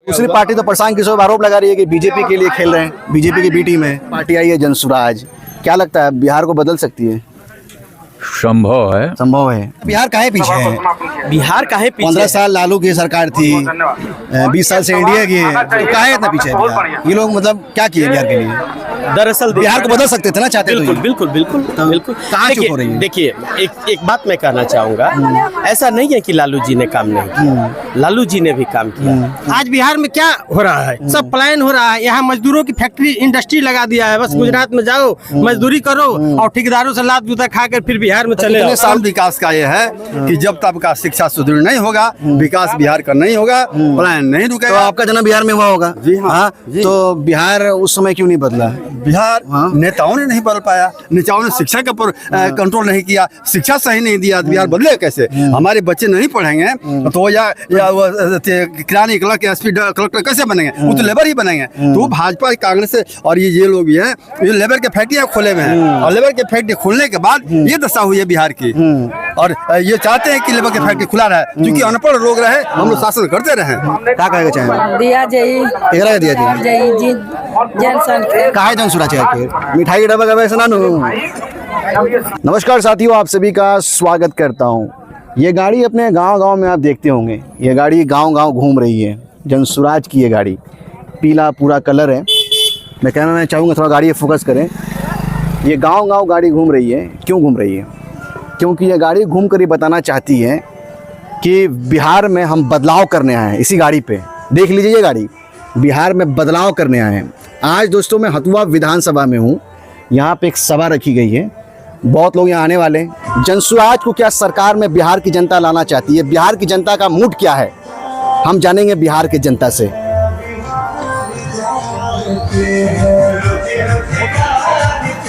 दूसरी पार्टी तो प्रशांत किशोर आरोप लगा रही है कि बीजेपी के लिए खेल रहे हैं, बीजेपी की बी टीम है, पार्टी आई है जनसुराज। क्या लगता है बिहार को बदल सकती है? संभव है। संभव है। बिहार काहे पीछे है? बिहार काहे पीछे? 15 साल लालू की सरकार थी, 20 साल से इंडिया की है, तो काहे इतना पीछे है बिहार? ये लोग मतलब क्या किए बिहार के लिए? दरअसल बिहार को बदल सकते थे ना, चाहते बिल्कुल तो बिल्कुल बिल्कुल बिल्कुल। कहाँ चुप हो रही है? देखिए एक बात मैं कहना चाहूँगा, ऐसा नहीं है कि लालू जी ने काम नहीं किया, लालू जी ने भी काम किया। आज बिहार में क्या हो रहा है? सब प्लान हो रहा है। यहाँ मजदूरों की फैक्ट्री इंडस्ट्री लगा दिया है। बस गुजरात में जाओ, मजदूरी करो और ठेकेदारों से लात जूता खाकर फिर बिहार में चले इतने साल विकास का ये है कि जब तक का शिक्षा सुदृढ़ नहीं होगा, विकास बिहार का नहीं होगा, प्लान नहीं तो रुकेगा। आपका जन्म बिहार में हुआ होगा? जी हाँ, जी। तो बिहार उस समय क्यों नहीं बदला? बिहार नेताओं ने नहीं बदल पाया, नेताओं ने शिक्षा के ऊपर कंट्रोल नहीं किया, शिक्षा सही नहीं दिया, बिहार बदले कैसे? हमारे बच्चे नहीं पढ़ेंगे तो या किरानी क्लर्क एसपी कलेक्टर कैसे बनेंगे? वो तो लेबर ही बनेंगे। तो भाजपा कांग्रेस और ये लोग भी हैं, ये लेबर के फैक्ट्रियाँ खोले हुए हैं और लेबर के फैक्ट्री खुलने के बाद ये दशा हुई है बिहार की। और ये चाहते हैं कि लेबर के फैक्ट्री खुला रहे, क्योंकि अनपढ़ लोग रहे, हम लोग शासन करते रहे। क्या कहेगा चाहे? दिया जाई एकरा दिया जी जनसन के काहे जनसुराज के मिठाई के डब्बा का वैसे ना नु। नमस्कार साथियों, आप सभी का स्वागत करता हूं। ये गाड़ी अपने गांव-गांव में आप देखते होंगे, ये गाड़ी गांव-गांव घूम रही है। जनसुराज की ये गाड़ी, पीला पूरा कलर है। मैं कहना चाहूँगा थोड़ा गाड़ी फोकस करें। ये गांव-गांव गाड़ी घूम रही है। क्यों घूम रही है? क्योंकि ये गाड़ी घूम कर ही बताना चाहती है कि बिहार में हम बदलाव करने आए हैं। इसी गाड़ी पे देख लीजिए, ये गाड़ी बिहार में बदलाव करने आए हैं। आज दोस्तों मैं हथुआ विधानसभा में हूँ। यहाँ पे एक सभा रखी गई है, बहुत लोग यहाँ आने वाले हैं। जनसुराज को क्या सरकार में बिहार की जनता लाना चाहती है? बिहार की जनता का मूड क्या है, हम जानेंगे बिहार की जनता से।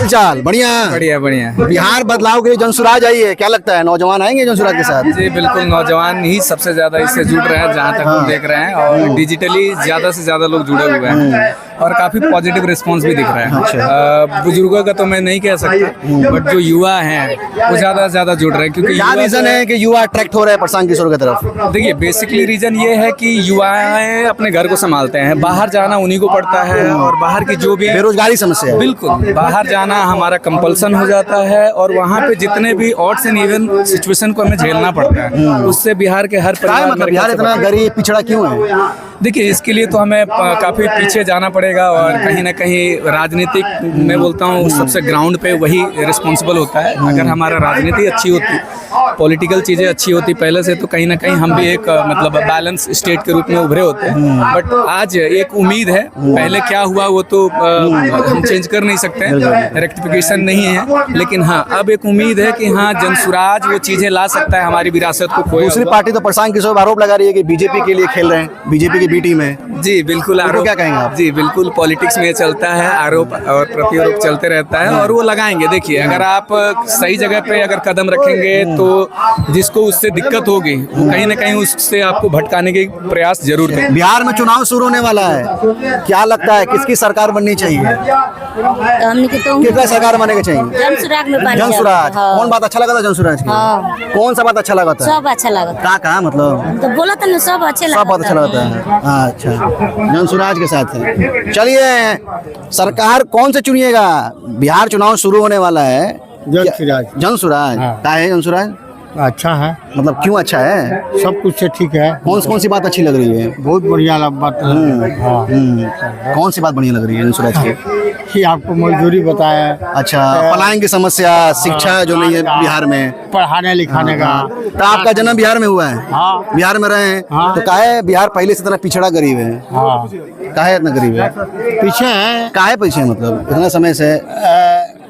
चाल बढ़िया बढ़िया बढ़िया। बिहार बदलाव के लिए जनसुराज आई है, क्या लगता है नौजवान आएंगे जनसुराज के साथ? जी बिल्कुल, नौजवान ही सबसे ज्यादा इससे जुड़ रहे हैं जहाँ तक हम देख रहे हैं, और डिजिटली ज्यादा से ज्यादा लोग जुड़े हुए हैं और काफी पॉजिटिव रिस्पांस भी दिख रहा है। बुजुर्गों का तो मैं नहीं कह सकता, बट जो युवा हैं वो ज्यादा से ज्यादा जुड़ रहे हैं, क्योंकि क्या रीजन है कि युवा अट्रैक्ट हो रहे हैं प्रशांत किशोर की तरफ? देखिए बेसिकली रीजन ये है कि युवाएं अपने घर को संभालते हैं, बाहर जाना उन्हीं को पड़ता है, और बाहर की जो भी बेरोजगारी समस्या है। बिल्कुल, बाहर जाना हमारा कंपल्सन हो जाता है, और वहाँ पे जितने भी ऑड्स एंड इवन सिचुएशन को हमें झेलना पड़ता है, उससे बिहार के हर परिवार मतलब बिहार इतना गरीब पिछड़ा क्यों है? देखिए इसके लिए तो हमें काफी पीछे जाना पड़ेगा, और कहीं ना कहीं राजनीतिक, मैं बोलता हूँ सबसे ग्राउंड पे वही रिस्पॉन्सिबल होता है। अगर हमारा राजनीति अच्छी होती, पॉलिटिकल चीज़ें अच्छी होती पहले से, तो कहीं ना कहीं हम भी एक मतलब बैलेंस स्टेट के रूप में उभरे होते हैं। बट आज एक उम्मीद है, पहले क्या हुआ वो तो हम चेंज कर नहीं सकते हैं, रेक्टिफिकेशन नहीं है, लेकिन हाँ अब एक उम्मीद है कि हाँ जनसुराज वो चीज़ें ला सकता है, हमारी विरासत को खोया। दूसरी पार्टी तो प्रशांत किशोर आरोप लगा रही है कि बीजेपी के लिए खेल रहे हैं, बीजेपी की बी टीम है। जी बिल्कुल, आरोप क्या कहेंगे आप? जी बिल्कुल, पॉलिटिक्स में चलता है, आरोप और प्रत्यारोप चलते रहता है, और वो लगाएंगे। देखिए अगर आप सही जगह पे अगर कदम रखेंगे तो जिसको उससे दिक्कत होगी वो कहीं ना कहीं उससे आपको भटकाने के प्रयास जरूर करें। बिहार में चुनाव शुरू होने वाला है, क्या लगता है किसकी सरकार बननी चाहिए? कितना सरकार बनने चाहिए? जनसुराज। कौन बात अच्छा लगा था जनसुराज की? कौन सा बात अच्छा लगा था? सब अच्छा लगा कहा मतलब तो बोला था ना, सब अच्छे लगा, सब बात अच्छा लगा था। अच्छा, जनसुराज के साथ है। चलिए, सरकार कौन से चुनिएगा? बिहार चुनाव शुरू होने वाला है। जनसुराज। जनसुराज क्या है? जनसुराज अच्छा है, मतलब क्यों अच्छा है? सब कुछ से ठीक है। कौन सी बात अच्छी लग रही है? बहुत बढ़िया बात है। कौन सी बात बढ़िया लग रही है जनसुराज की? कि आपको मजदूरी बताया, अच्छा, पलायन की समस्या, शिक्षा जो नहीं है बिहार में, पढ़ाने लिखाने का। तो आपका जन्म बिहार में हुआ है? हाँ। बिहार में रहे हैं, तो काहे बिहार पहले से इतना पिछड़ा गरीब है? हाँ, काहे इतना गरीब है? पीछे है। काहे पीछे मतलब इतना समय से?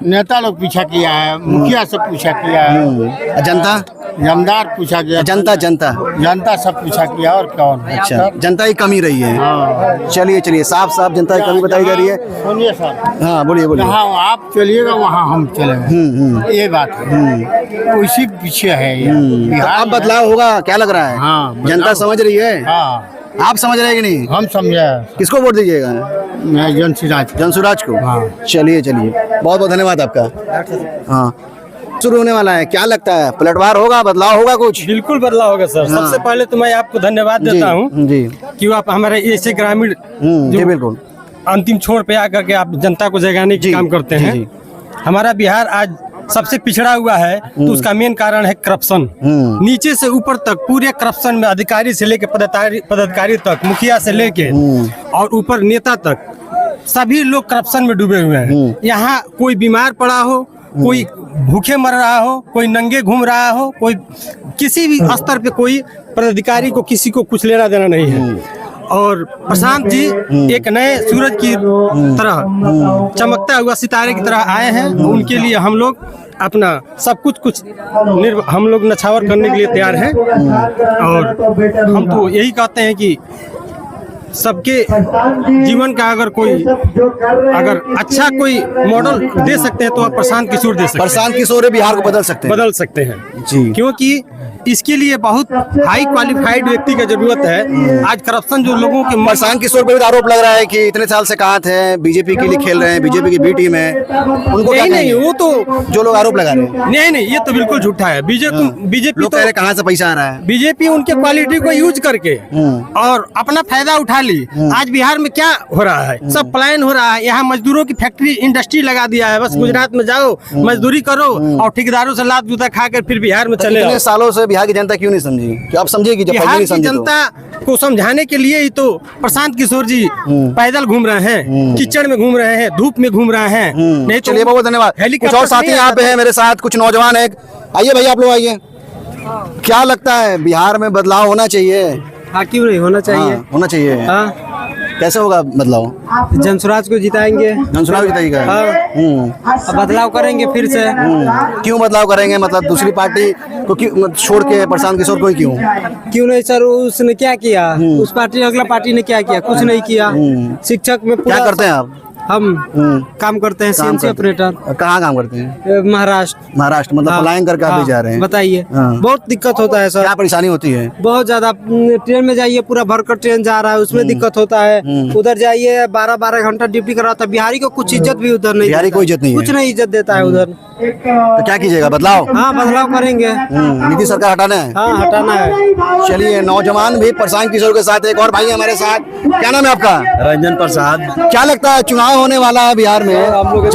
नेता लोग पीछा किया है, मुखिया सब पूछा किया है, जनता जमदार पूछा गया, जनता जनता जनता सब पूछा किया, और कौन? अच्छा, जनता की कमी रही है। हाँ। चलिए चलिए, साफ साफ जनता की कमी बताई जा रही है। सुनिए सर, हाँ बोलिए बोलिए। जहाँ आप चलिएगा वहाँ हम चलेंगे, ये बात है। उसी पीछे है ये तो बिहार अब में। बदलाव होगा, क्या लग रहा है? हाँ, जनता समझ रही है? हाँ, आप समझ रहे हैं कि नहीं? हम समझे। किसको वोट दीजिएगा? मैं जनसुराज। जनसुराज को। हाँ। चलिए चलिए, बहुत बहुत धन्यवाद आपका। हाँ, शुरू होने वाला है, क्या लगता है पलटवार होगा, बदलाव होगा कुछ? बिल्कुल बदलाव होगा सर। सबसे पहले तो मैं आपको धन्यवाद देता हूँ जी कि आप हमारे ऐसे ग्रामीण जी बिल्कुल अंतिम छोर पे आकर के आप जनता को जगाने की काम करते हैं। जी। हमारा बिहार आज सबसे पिछड़ा हुआ है, तो उसका मेन कारण है करप्शन। नीचे से ऊपर तक पूरे करप्शन में, अधिकारी से लेके पदाधिकारी तक, मुखिया से लेके और ऊपर नेता तक, सभी लोग करप्शन में डूबे हुए हैं। यहाँ कोई बीमार पड़ा हो, कोई भूखे मर रहा हो, कोई नंगे घूम रहा हो, कोई किसी भी स्तर पे कोई पदाधिकारी को किसी को कुछ लेना देना नहीं है। और प्रशांत जी एक नए सूरज की तरह चमकता हुआ सितारे की तरह आए हैं। उनके लिए हम लोग अपना सब कुछ हम लोग नछावर करने के लिए तैयार हैं। और हम तो यही कहते हैं कि सबके जीवन का अगर अच्छा कोई मॉडल दे सकते हैं तो आप प्रशांत किशोर दे सकते हैं। प्रशांत किशोर बिहार को बदल सकते हैं जी, क्योंकि इसके लिए बहुत हाई क्वालिफाइड व्यक्ति की जरूरत है। आज करप्शन जो लोगों के प्रशांत किशोर पर भी आरोप लग रहा है कि इतने साल से कहाँ थे, बीजेपी के लिए खेल रहे हैं, बीजेपी की बी टीम है, उनको क्या नहीं, वो तो जो लोग आरोप लगा रहे हैं। नहीं, ये तो बिल्कुल झूठा है। बीजेपी लोग कह रहे हैं कहाँ से पैसा आ रहा है। बीजेपी उनके क्वालिटी को यूज करके और अपना फायदा उठा ली। आज बिहार में क्या हो रहा है, सब पलायन हो रहा है। यहाँ मजदूरों की फैक्ट्री इंडस्ट्री लगा दिया है। बस गुजरात में जाओ, मजदूरी करो और ठेकेदारों से लात जूता खाकर फिर बिहार में चले इतने सालों से बिहार की जनता क्यों नहीं समझी? क्या आप समझिएगी जब बिहार की जनता को समझाने के लिए ही तो प्रशांत किशोर जी पैदल घूम रहे हैं, कीचड़ में घूम रहे हैं, धूप में घूम रहे हैं। नहीं, चलिए बहुत धन्यवाद। कुछ और साथी यहाँ पे हैं मेरे साथ, कुछ नौजवान है। आइए भैया आप लोग आइए। क्या लगता है बिहार में बदलाव होना चाहिए? हाँ, क्यों नहीं होना चाहिए? होना चाहिए। हाँ, कैसे होगा बदलाव? जनसुराज को जिताएंगे। जनसुराज जिताएगा। अब बदलाव करेंगे फिर से। क्यों बदलाव करेंगे? मतलब दूसरी पार्टी को क्यों छोड़ के प्रशांत किशोर को ही क्यों नहीं सर, उसने क्या किया? उस पार्टी अगला पार्टी ने क्या किया? कुछ नहीं किया। शिक्षक में क्या करते हैं आप? हम काम करते हैं, सीएनसी ऑपरेटर। कहाँ काम करते हैं? महाराष्ट्र मतलब पलायन करके आप भी जा रहे हैं। बताइए, बहुत दिक्कत होता है सर। क्या परेशानी होती है? बहुत ज्यादा। ट्रेन में जाइए, पूरा भरकर ट्रेन जा रहा है, उसमें दिक्कत होता है। उधर जाइए 12-12 घंटा ड्यूटी कराता है। बिहारी को कुछ इज्जत भी उधर नहीं, बिहारी को इज्जत नहीं है। कुछ नहीं इज्जत देता है उधर। तो क्या कीजिएगा? बदलाव? हाँ, बदलाव करेंगे। नीतीश सरकार हटाना है? हाँ, हटाना है। चलिए, नौजवान भी प्रशांत किशोर के साथ एक और भाई हमारे साथ। क्या नाम है आपका? रंजन प्रसाद। क्या लगता है चुनाव होने वाला है बिहार में,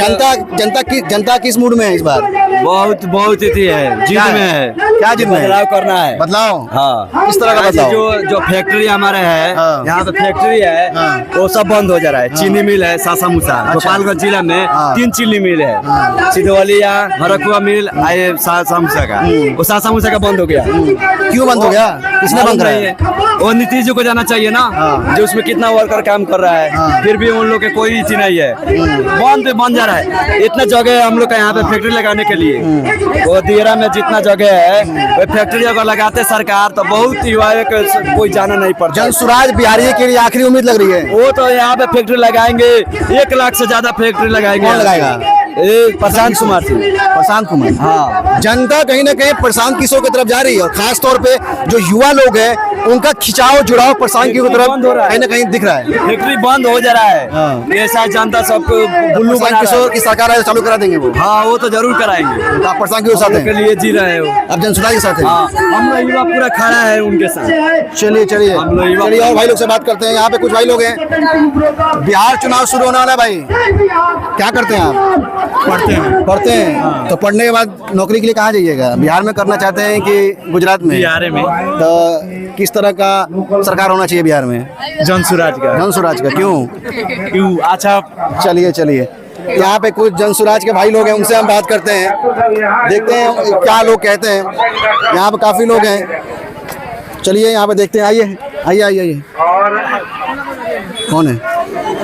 जनता किस मूड में है इस बार? बहुत ही है, जिद में है। क्या जिद में? बदलाव करना है। बदलाव? हाँ, किस तरह का बदलाव? जो फैक्ट्री हमारे है, यहाँ पे फैक्ट्री है, वो सब बंद हो जा रहा है। चीनी मिल है सासा मूसा, गोपालगंज जिला में 3 चीनी मिल है। सिद्धवलिया, हरकुआ मिल, आए सासा मूसा का, वो सासा मूसा का बंद हो गया। क्यों बंद हो गया? किसने बंद कराया? वो नीतीश जी को जाना चाहिए ना, जो उसमें कितना वर्कर काम कर रहा है, फिर भी उन लोग के कोई इच्छा नहीं है। बन जा रहा है। इतना जगह है हम लोग का यहाँ पे फैक्ट्री लगाने के लिए। वो दियरा में जितना जगह है, वो फैक्ट्री अगर लगाते सरकार तो बहुत युवा कोई जाना नहीं पड़ता। जनसुराज बिहारी के लिए आखिरी उम्मीद लग रही है। वो तो यहाँ पे फैक्ट्री लगाएंगे, 1 लाख से ज्यादा फैक्ट्री लगाएंगे। कौन लगाएगा? प्रशांत कुमार सिंह। प्रशांत कुमार। हाँ, जनता कहीं ना कहीं प्रशांत किशोर की तरफ जा रही है और खास तौर पे जो युवा लोग हैं उनका खिंचाव जुड़ाव प्रशांत किशोर की तरफ कहीं ना कहीं दिख रहा है। फैक्ट्री बंद हो जा रहा है। ऐसा जनता सबको बुल्लू प्रशांत किशोर की सरकार है, चालू करा देंगे वो। हाँ, वो तो जरूर कराएंगे। तो आप प्रशांत किशोर साथ के हैं, लिए जी रहे हो। आप जनसुराज के साथ हैं। हाँ, हम लोग युवा पूरा खड़ा है उनके साथ। चलिए हम लोग युवा- और भाई लोग से बात करते हैं। यहाँ पे कुछ भाई लोग हैं। बिहार चुनाव शुरू होने वाला है भाई, क्या करते हैं आप? पढ़ते हैं। तो पढ़ने के बाद नौकरी के लिए कहाँ जाइएगा? बिहार में करना चाहते हैं कि गुजरात में? बिहार में। तो किस तरह का सरकार होना चाहिए बिहार में? जनसुराज का। जनसुराज का। क्यों? अच्छा, चलिए यहाँ पे कुछ जनसुराज के भाई लोग हैं, उनसे हम बात करते हैं, देखते हैं क्या लोग कहते हैं। यहाँ पे काफी लोग हैं, चलिए यहाँ पे देखते हैं। आइए। कौन है?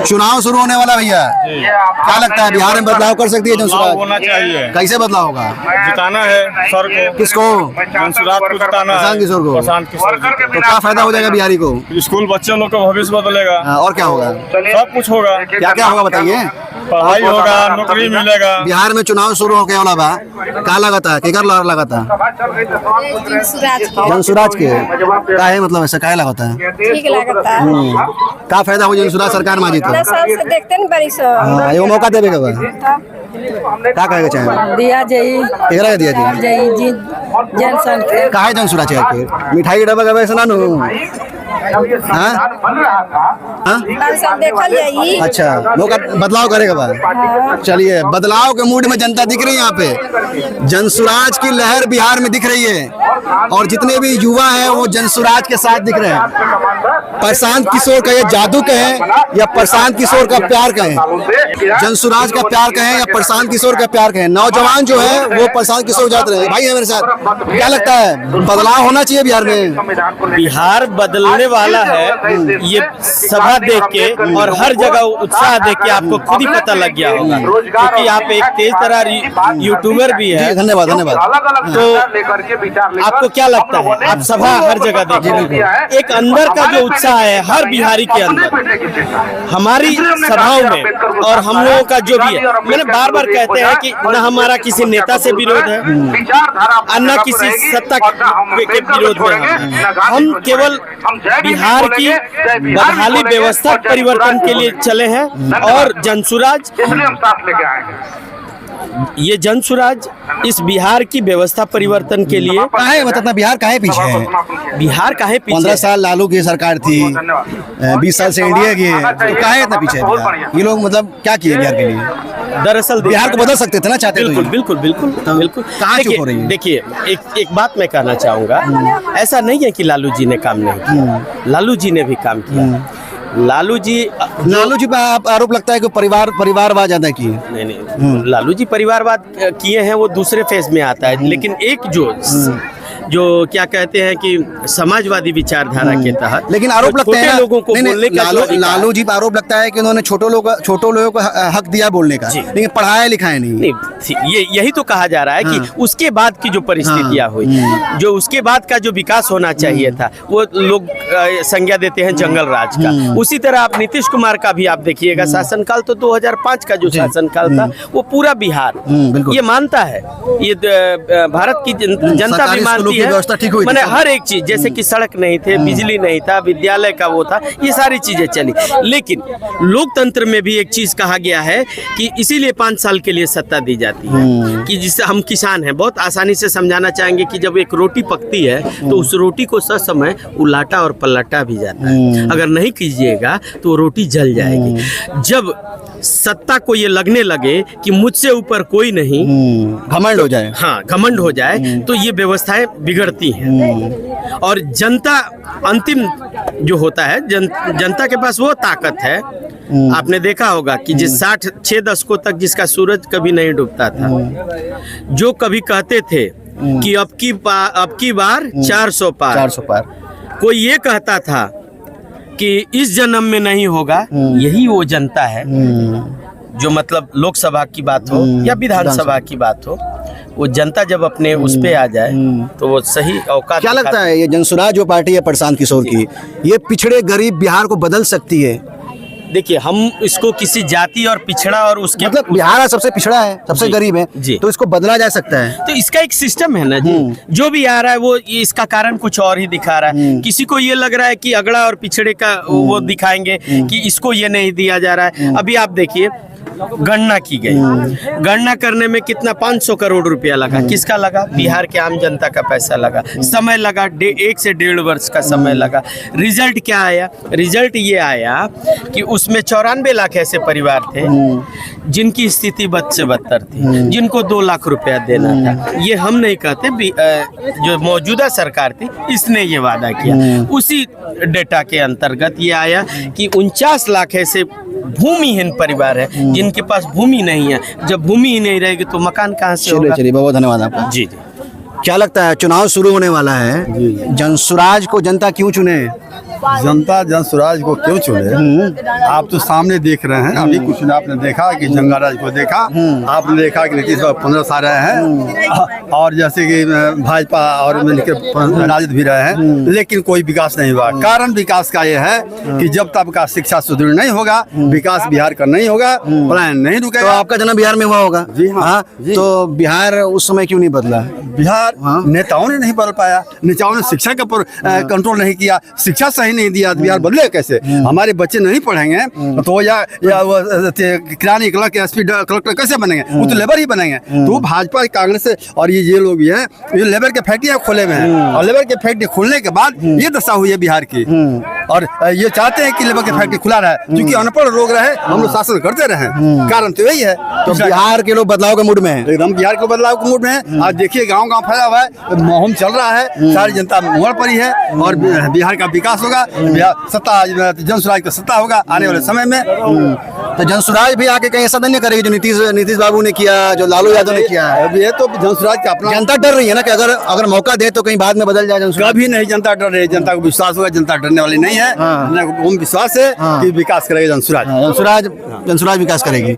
चुनाव शुरू होने वाला भैया, क्या लगता है बिहार में बदलाव कर सकती है जनसुराज? होना चाहिए। कैसे बदलाव होगा? जिताना है सर को। किसको? जनसुराज को जिताना है। प्रशांत किशोर को। प्रशांत किशोर जी को। तो क्या फायदा हो जाएगा बिहारी को? स्कूल बच्चों लोग का भविष्य बदलेगा। और क्या होगा? सब कुछ होगा। क्या होगा बताइए? पढ़ाई होगा, नौकरी मिलेगा। बिहार में चुनाव शुरू होके वाला बा, का लगाता केकर लगाता? जनसुराज के। का है मतलब ऐसा काहे लगाता है? है? ठीक लगता का फायदा हो जनसुराज सरकार में जीतो? 10 साल से देखते नहीं बड़ी सो हाँ, एगो मौका देवे के बा का कहे के चाहे? दिया जाई एकरा के दिया जी जाई जी जनसन के काहे जनसुराज चाहे के मिठाई के डब्बा के वैसे ना नु हाँ? हाँ? 5 साल देखल जाई अच्छा मौका बदलाव करेगा बा चलिए बदलाव के मूड में जनता दिख रही है यहाँ पे जनसुराज की लहर बिहार में दिख रही है और जितने भी युवा हैं वो जनसुराज के साथ दिख रहे हैं। प्रशांत किशोर का ये जादू कहें या प्रशांत किशोर का प्यार कहें, जनसुराज का प्यार कहें या प्रशांत किशोर का प्यार कहें, नौजवान जो है वो प्रशांत किशोर जाते रहे। भाई है मेरे साथ, क्या लगता है बदलाव होना चाहिए बिहार में? बिहार बदलने वाला है ये सभा देख के और हर जगह उत्साह देख के आपको खुद ही पता लग गया होगा, क्योंकि आप एक तेज तरह यूट्यूबर भी है। धन्यवाद धन्यवाद। तो आपको क्या लगता है, आप सभा हर जगह देखिए, एक अंदर का जो उत्साह है हर बिहारी के अंदर, हमारी सभाओं में और हम लोगों का जो भी है, मैंने बार बार कहते हैं कि न हमारा किसी नेता से विरोध है और न किसी सत्ता के विरोध में हम केवल बिहार की बदहाली व्यवस्था परिवर्तन के लिए चले हैं। और जनसुराज, ये जनसुराज इस बिहार की व्यवस्था परिवर्तन के लिए काहे मतलब बिहार काहे पीछे है? बिहार काहे पीछे 15 साल लालू की सरकार थी, 20 साल से इंडिया की है, तो काहे इतना पीछे है बिहार? ये लोग मतलब क्या किए बिहार के लिए? दरअसल बिहार को बदल सकते थे ना, चाहते बिल्कुल बिल्कुल बिल्कुल बिल्कुल। कहाँ चुप हो रही है? देखिए एक बात मैं कहना चाहूँगा, ऐसा नहीं है कि लालू जी ने काम नहीं किया, लालू जी ने भी काम किया। लालू जी पे आप आरोप लगता है कि परिवारवाद ज्यादा किए? नहीं लालू जी परिवारवाद किए हैं, वो दूसरे फेज में आता है, लेकिन एक जो क्या कहते हैं कि समाजवादी विचारधारा के तहत, लेकिन आरोप लगता है लोगों को बोलने का लालू जी पर आरोप लगता है कि उन्होंने छोटे लोगों को हक दिया बोलने का, लेकिन पढ़ाया लिखाया नहीं। ये यही तो कहा जा रहा है कि उसके बाद की जो परिस्थितियां हुई, जो उसके बाद का जो विकास होना चाहिए था, वो लोग संज्ञा देते हैं जंगल राज का। उसी तरह आप नीतीश कुमार का भी आप देखिएगा, शासनकाल तो 2005 का जो शासनकाल था वो पूरा बिहार ये मानता है, ये भारत की जनता भी मानती है। मैंने हर एक चीज, जैसे कि सड़क नहीं थे, बिजली नहीं था, विद्यालय का वो था, ये सारी चीजें चली। लेकिन लोकतंत्र में भी एक चीज कहा गया है कि इसीलिए 5 साल के लिए सत्ता दी जाती है, कि जिससे हम किसान हैं, बहुत आसानी से समझाना चाहेंगे कि जब एक रोटी पकती है तो उस रोटी को समय उलाटा और पलटा भी जाता है, अगर नहीं कीजिएगा तो रोटी जल जाएगी। जब सत्ता को ये लगने लगे कि मुझसे ऊपर कोई नहीं, घमंड हो जाए, हाँ घमंड हो जाए, तो ये व्यवस्थाएं बिगड़ती हैं। और जनता अंतिम जो होता है, जनता के पास वो ताकत है। आपने देखा होगा कि जिस 66 दशकों तक जिसका सूरज कभी नहीं डूबता था, जो कभी कहते थे कि अब की बार 400 पार, कोई ये कहता था कि इस जन्म में नहीं होगा, यही वो जनता है जो मतलब लोकसभा की बात हो या विधानसभा की बात हो, वो जनता जब अपने उस पे आ जाए तो वो सही औकात। क्या लगता है ये जनसुराज जो पार्टी है प्रशांत किशोर की, ये पिछड़े गरीब बिहार को बदल सकती है? देखिए, हम इसको किसी जाति और पिछड़ा और उसके मतलब बिहार सबसे पिछड़ा है, सबसे गरीब है जी, तो इसको बदला जा सकता है। तो इसका एक सिस्टम है ना जी, जो भी आ रहा है वो इसका कारण कुछ और ही दिखा रहा है। किसी को ये लग रहा है कि अगड़ा और पिछड़े का वो दिखाएंगे कि इसको ये नहीं दिया जा रहा है। अभी आप देखिए, गणना की गई, गणना करने में कितना 500 करोड़ रुपया लगा, किसका लगा? बिहार के आम जनता का पैसा लगा, समय लगा 1 से 1.5 वर्ष का समय लगा। रिजल्ट क्या आया? रिजल्ट ये आया कि उसमें 94 लाख ऐसे परिवार थे जिनकी स्थिति बद से बदतर थी, जिनको 2 लाख रुपया देना था। ये हम नहीं कहते, जो मौजूदा सरकार थी इसने ये वादा किया। उसी डेटा के अंतर्गत ये आया कि 49 लाख ऐसे भूमिहीन परिवार है जिनके पास भूमि नहीं है। जब भूमि ही नहीं रहेगी तो मकान कहाँ से होगा? चलिए बहुत धन्यवाद आपका। जी। क्या लगता है चुनाव शुरू होने वाला है, जनसुराज को जनता क्यों चुने? जनता जनसुराज को क्यों चुने? आप तो सामने देख रहे हैं। अभी कुछ दिन आपने देखा कि जंगाराज को देखा, आपने देखा कि नीतीश 15 साल रहे हैं, और जैसे कि भाजपा और मिलकर राजद भी रहे हैं, लेकिन कोई विकास नहीं हुआ। कारण विकास का ये है कि जब तक का शिक्षा सुदृढ़ नहीं होगा, विकास बिहार का नहीं होगा, पलायन नहीं रुकेगा। तो आपका जन्म बिहार में हुआ होगा? जी हाँ। तो बिहार उस समय क्यों नहीं बदला? बिहार नेताओं ने नहीं बदल पाया, नेताओं ने शिक्षा के ऊपर कंट्रोल नहीं किया, शिक्षा सही सही नहीं दिया बिहार बदले कैसे? हमारे बच्चे नहीं पढ़ेंगे तो या वो किरानी क्लर्क एसपी कलेक्टर कैसे बनेंगे? वो तो लेबर ही बनेंगे। तो भाजपा कांग्रेस और ये लोग भी हैं, ये लेबर के फैक्ट्रियाँ खोले हुए हैं और लेबर के फैक्ट्री खुलने के बाद ये दशा हुई है बिहार की। और ये चाहते हैं कि लेबर के फैक्ट्री खुला रहे, क्योंकि अनपढ़ लोग रहे, हम लोग शासन करते रहे। कारण तो यही है। तो बिहार के लोग बदलाव के मूड में हैं। एकदम बिहार को बदलाव के मूड में है। आज देखिए गांव गांव फैला हुआ है, मुहिम चल रहा है, सारी जनता मोड़ पर ही है और बिहार का विकास होगा। सत्ता जनसुराज का सत्ता होगा आने वाले समय में। तो जनसुराज भी आके कहीं ऐसा नहीं करेगी जो नीतीश बाबू ने किया, जो लालू यादव ने किया है। अब ये तो जनसुराज का अपना, जनता डर रही है ना कि अगर मौका दे तो कहीं बाद में बदल जाए जनसुराज। कभी नहीं जनता डर रही है। जनता को विश्वास होगा, जनता डरने वाली नहीं है। जनता को विश्वास है कि विकास करेगा जनसुराज। जनसुराज विकास करेगी।